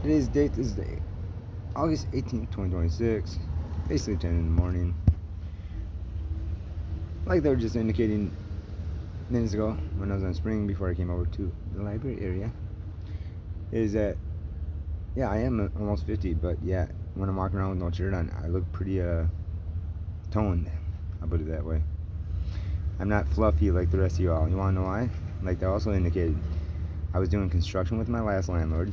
Today's date is the August 18th, 2026. Basically 10 in the morning. Like they were just indicating minutes ago when I was on spring before I came over to the library area. Is that, yeah, I am almost 50, but yeah, when I'm walking around with no shirt on, I look pretty toned. I'll put it that way. I'm not fluffy like the rest of y'all. You wanna know why? Like they also indicated, I was doing construction with my last landlord,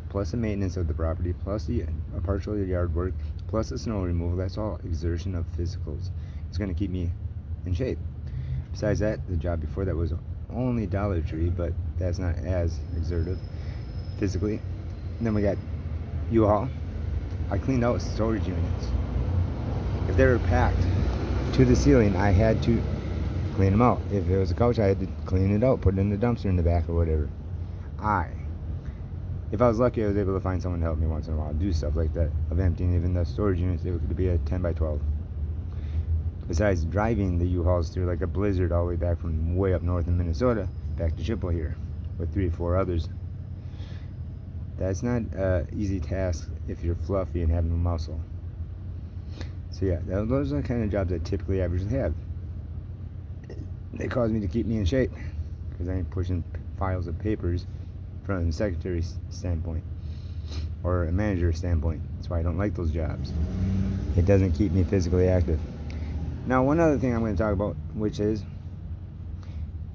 plus the maintenance of the property, plus a partial yard work, plus the snow removal. That's all exertion of physicals. It's going to keep me in shape. Besides that, the job before that was only Dollar Tree, but that's not as exertive physically. And then we got U-Haul. I cleaned out storage units. If they were packed to the ceiling, I had to clean them out. If it was a couch, I had to clean it out, put it in the dumpster in the back or whatever. If I was lucky, I was able to find someone to help me once in a while do stuff like that, of emptying even the storage units. It could be a 10 by 12. Besides driving the U-Hauls through like a blizzard all the way back from way up north in Minnesota back to Chippewa here with 3 or 4 others. That's not an easy task if you're fluffy and have no muscle. So yeah, those are the kind of jobs I typically averagely have. They cause me to keep me in shape because I ain't pushing files of papers from a secretary's standpoint or a manager's standpoint. That's why I don't like those jobs. It doesn't keep me physically active. Now, one other thing I'm going to talk about, which is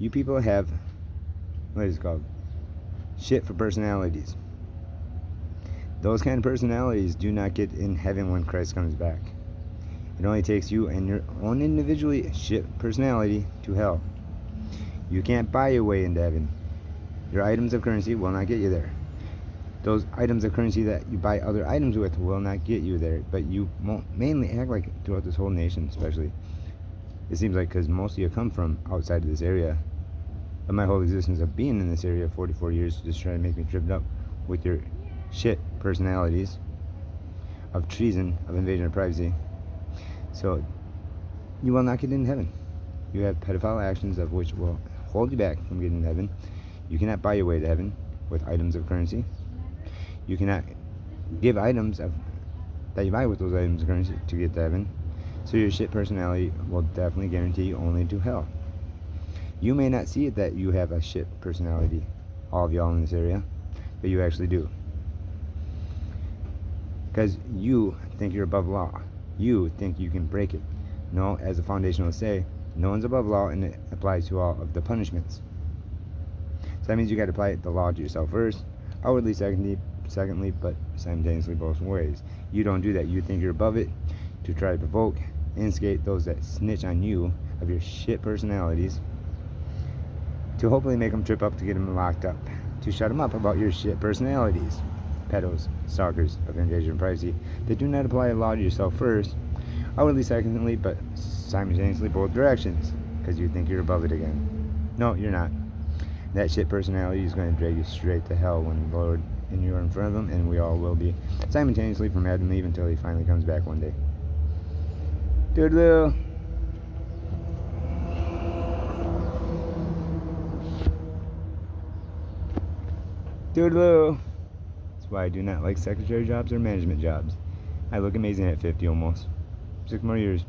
you people have, what is it called? Shit for personalities. Those kind of personalities do not get in heaven when Christ comes back. It only takes you and your own individually shit personality to hell. You can't buy your way into heaven. Your items of currency will not get you there. Those items of currency that you buy other items with will not get you there. But you won't mainly act like throughout this whole nation, especially. It seems like because most of you come from outside of this area. But my whole existence of being in this area, 44 years, just trying to make me tripped up with your shit personalities of treason, of invasion of privacy. So, you will not get into heaven. You have pedophile actions of which will hold you back from getting to heaven. You cannot buy your way to heaven with items of currency. You cannot give items that you buy with those items of currency to get to heaven. So your shit personality will definitely guarantee you only to hell. You may not see it that you have a shit personality, all of y'all in this area, but you actually do. Because you think you're above law. You think you can break it. No, as the foundation will say, no one's above law, and it applies to all of the punishments. So that means you got to apply the law to yourself first, outwardly secondly, but simultaneously both ways. You don't do that. You think you're above it to try to provoke, instigate those that snitch on you of your shit personalities to hopefully make them trip up to get them locked up, to shut them up about your shit personalities. Pedos, stalkers of invasion of privacy that do not apply a law to yourself first, outwardly secondly, but simultaneously both directions, because you think you're above it again. No, you're not. That shit personality is going to drag you straight to hell when the Lord and you are in front of him, and we all will be simultaneously from Adam and Eve until he finally comes back one day. Doodaloo. Doodaloo. That's why I do not like secretary jobs or management jobs. I look amazing at 50 almost. 6 more years.